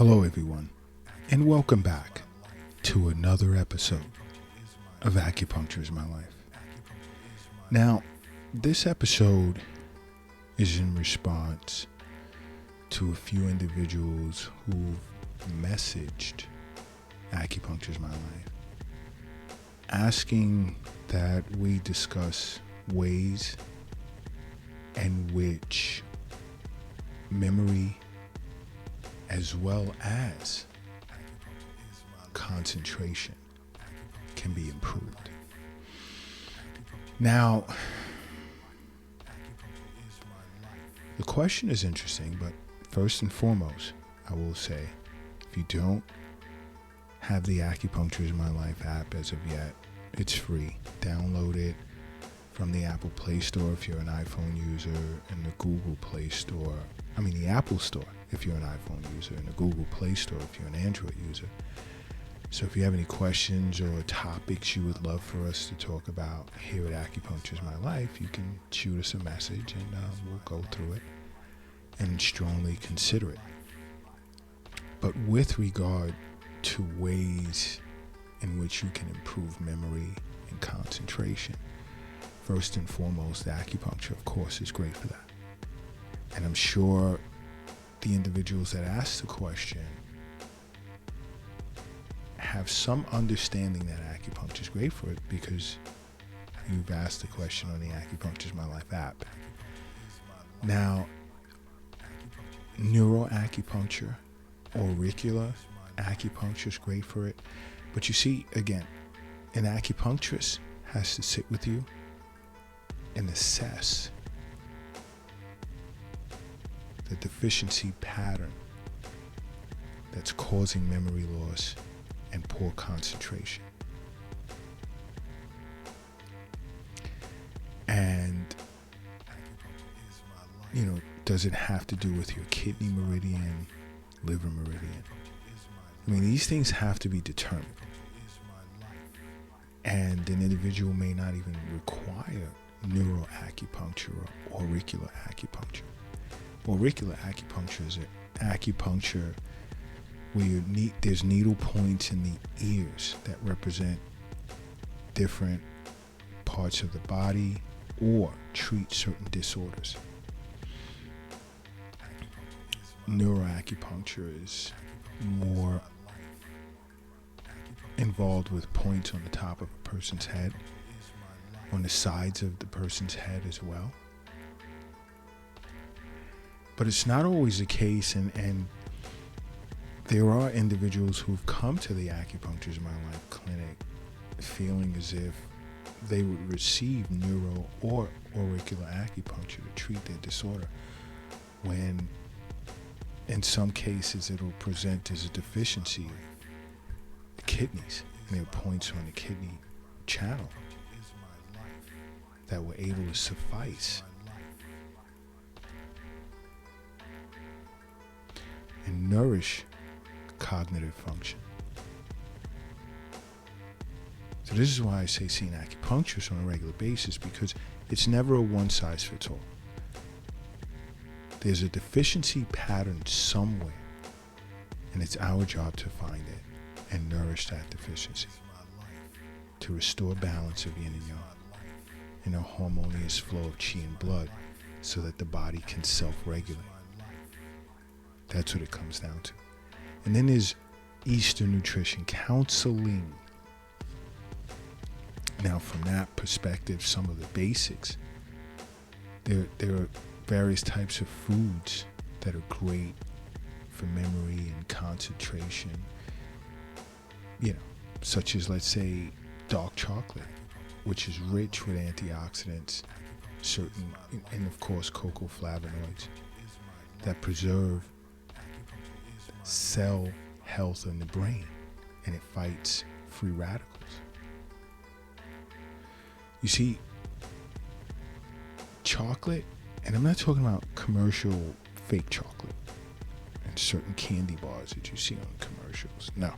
Hello, everyone, and welcome back to another episode of Acupuncture is My Life. Now, this episode is in response to a few individuals who've messaged Acupuncture is My Life, asking that we discuss ways in which memory as well as concentration can be improved. Now, the question is interesting, but first and foremost, I will say, if you don't have the Acupuncture is My Life app as of yet, it's free. Download it from the Apple Play Store if you're an iPhone user, and the Google Play Store, the Apple Store if you're an iPhone user, and the Google Play Store if you're an Android user. So if you have any questions or topics you would love for us to talk about here at Acupuncture is My Life, you can shoot us a message and we'll go through it and strongly consider it. But with regard to ways in which you can improve memory and concentration, first and foremost, the acupuncture, of course, is great for that. And I'm sure the individuals that asked the question have some understanding that acupuncture is great for it because you've asked the question on the Acupuncture is My Life app. Now, neuroacupuncture, auricular acupuncture is great for it. But you see, again, an acupuncturist has to sit with you and assess the deficiency pattern that's causing memory loss and poor concentration. And, does it have to do with your kidney meridian, liver meridian? These things have to be determined. And an individual may not even require neuroacupuncture or auricular acupuncture. Auricular acupuncture is an acupuncture where there's needle points in the ears that represent different parts of the body or treat certain disorders. Neuroacupuncture is more involved with points on the top of a person's head, on the sides of the person's head as well. But it's not always the case, and there are individuals who've come to the Acupuncture is My Life clinic feeling as if they would receive neuro or auricular acupuncture to treat their disorder, when in some cases it'll present as a deficiency of the kidneys, and there are points on the kidney channel that were able to suffice and nourish cognitive function. So this is why I say see an acupuncturist on a regular basis, because it's never a one-size-fits-all. There's a deficiency pattern somewhere, and it's our job to find it and nourish that deficiency, to restore balance of yin and yang and a harmonious flow of qi and blood so that the body can self-regulate. That's what it comes down to. And then there's Eastern nutrition counseling. Now, from that perspective, some of the basics, there are various types of foods that are great for memory and concentration, such as, let's say, dark chocolate, which is rich with antioxidants, and of course cocoa flavonoids that preserve cell health in the brain, and it fights free radicals. You see, chocolate, and I'm not talking about commercial fake chocolate and certain candy bars that you see on commercials. No.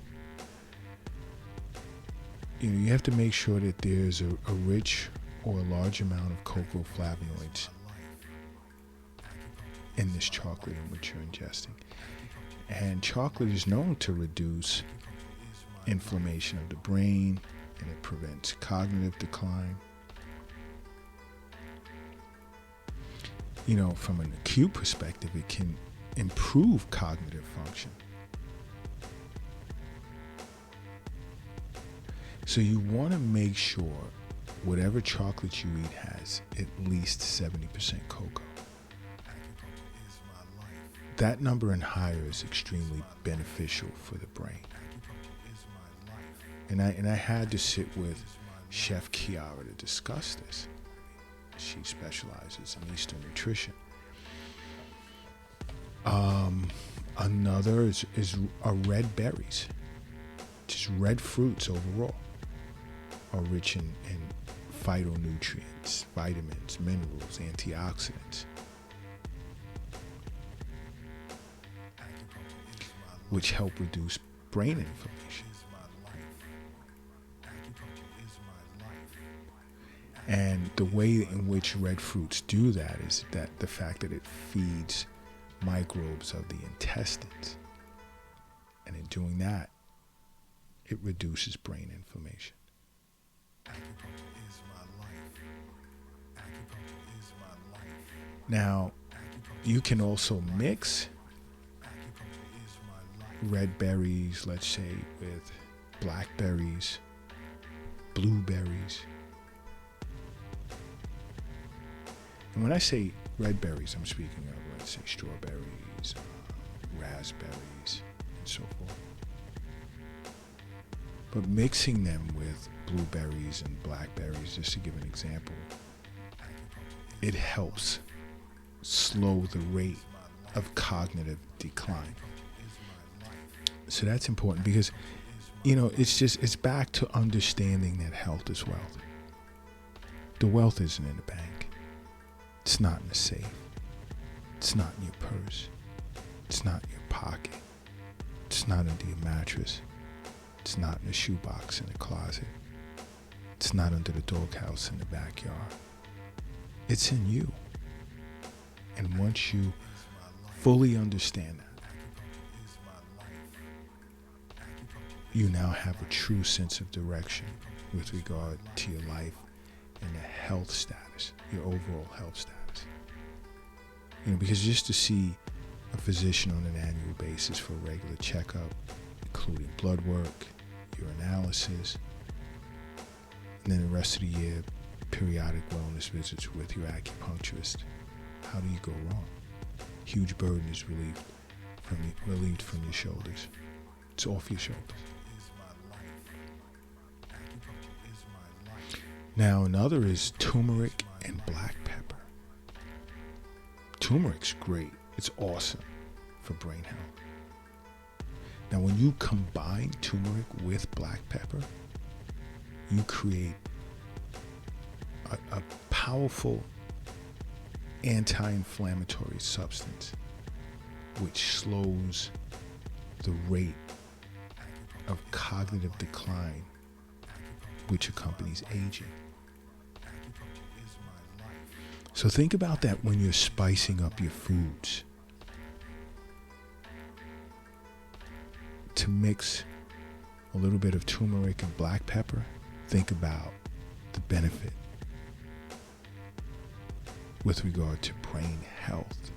You have to make sure that there's a rich or a large amount of cocoa flavonoids in this chocolate in which you're ingesting. And chocolate is known to reduce inflammation of the brain, and it prevents cognitive decline. You know, from an acute perspective, it can improve cognitive function. So you want to make sure whatever chocolate you eat has at least 70% cocoa. That number and higher is extremely beneficial for the brain. And I had to sit with Chef Kiara to discuss this. She specializes in Eastern nutrition. Another are red berries. Just red fruits overall are rich in phytonutrients, vitamins, minerals, antioxidants, which help reduce brain inflammation. And the way in which red fruits do that is that the fact that it feeds microbes of the intestines. And in doing that, it reduces brain inflammation. Now, you can also mix red berries, let's say, with blackberries, blueberries. And when I say red berries, I'm speaking of, let's say, strawberries, raspberries, and so forth. But mixing them with blueberries and blackberries, just to give an example, it helps slow the rate of cognitive decline. So that's important because, you know, it's back to understanding that health is wealth. The wealth isn't in the bank. It's not in the safe. It's not in your purse. It's not in your pocket. It's not under your mattress. It's not in the shoebox in the closet. It's not under the doghouse in the backyard. It's in you. And once you fully understand that, you now have a true sense of direction with regard to your life and the health status, your overall health status. You know, because just to see a physician on an annual basis for a regular checkup, including blood work, urinalysis, and then the rest of the year, periodic wellness visits with your acupuncturist, how do you go wrong? Huge burden is relieved from your shoulders. It's off your shoulders. Now another is turmeric and black pepper. Turmeric's great. It's awesome for brain health. Now when you combine turmeric with black pepper, you create a powerful anti-inflammatory substance which slows the rate of cognitive decline which accompanies aging. So think about that when you're spicing up your foods. To mix a little bit of turmeric and black pepper, think about the benefit with regard to brain health.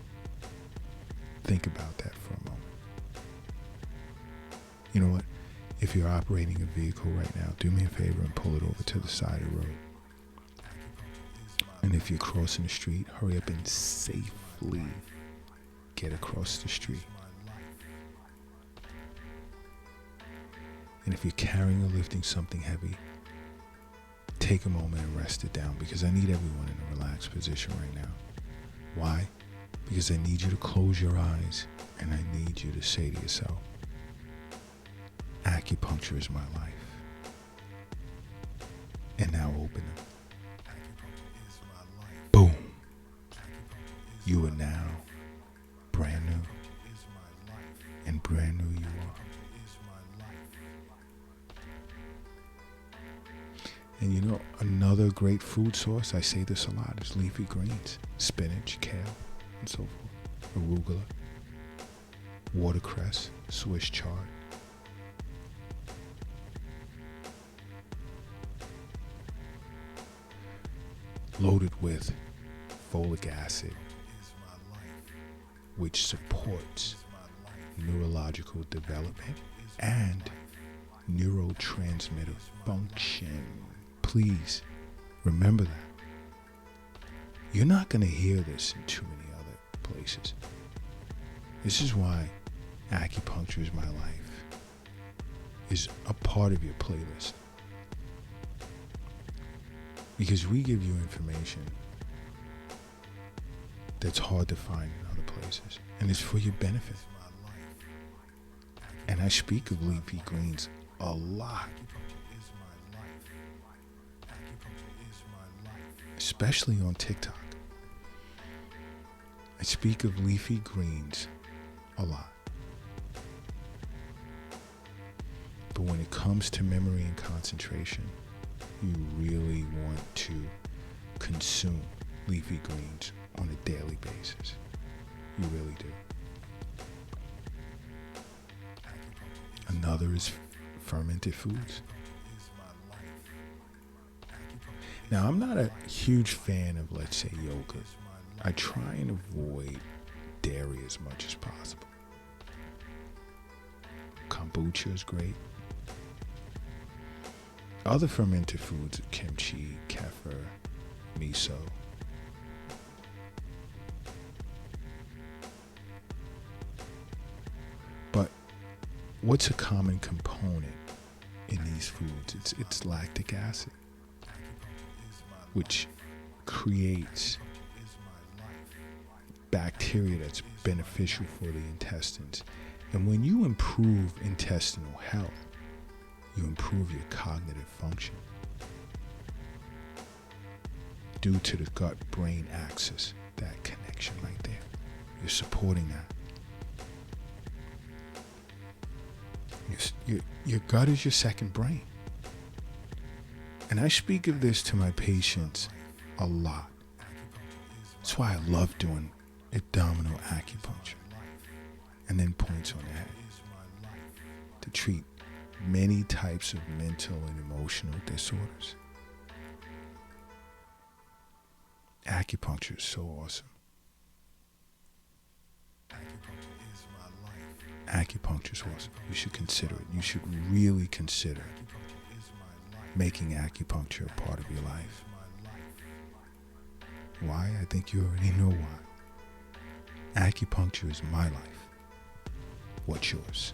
Think about that for a moment. You know what? If you're operating a vehicle right now, do me a favor and pull it over to the side of the road. And if you're crossing the street, hurry up and safely get across the street. And if you're carrying or lifting something heavy, take a moment and rest it down, because I need everyone in a relaxed position right now. Why? Because I need you to close your eyes and I need you to say to yourself, acupuncture is my life. And now open them. Boom. You are now brand new. And brand new you are. And you know, another great food source, I say this a lot, is leafy greens. Spinach, kale, and so forth. Arugula. watercress, Swiss chard. Loaded with folic acid, which supports neurological development and neurotransmitter function. Please remember that. You're not going to hear this in too many other places. This is why Acupuncture is My Life is a part of your playlist. Because we give you information that's hard to find in other places. And it's for your benefit. And I speak of leafy greens a lot. Especially on TikTok. I speak of leafy greens a lot. But when it comes to memory and concentration, you really want to consume leafy greens on a daily basis. You really do. Another is fermented foods. Now, I'm not a huge fan of, let's say, yogurt. I try and avoid dairy as much as possible. Kombucha is great. Other fermented foods are kimchi, kefir, miso. But what's a common component in these foods? It's lactic acid, which creates bacteria that's beneficial for the intestines. And when you improve intestinal health, you improve your cognitive function due to the gut-brain axis, that connection right there. You're supporting that. Your gut is your second brain. And I speak of this to my patients a lot. That's why I love doing abdominal acupuncture and then points on the head to treat many types of mental and emotional disorders. Acupuncture is so awesome. Acupuncture is awesome. You should consider it. You should really consider making acupuncture a part of your life. Why? I think you already know why. Acupuncture is my life. What's yours?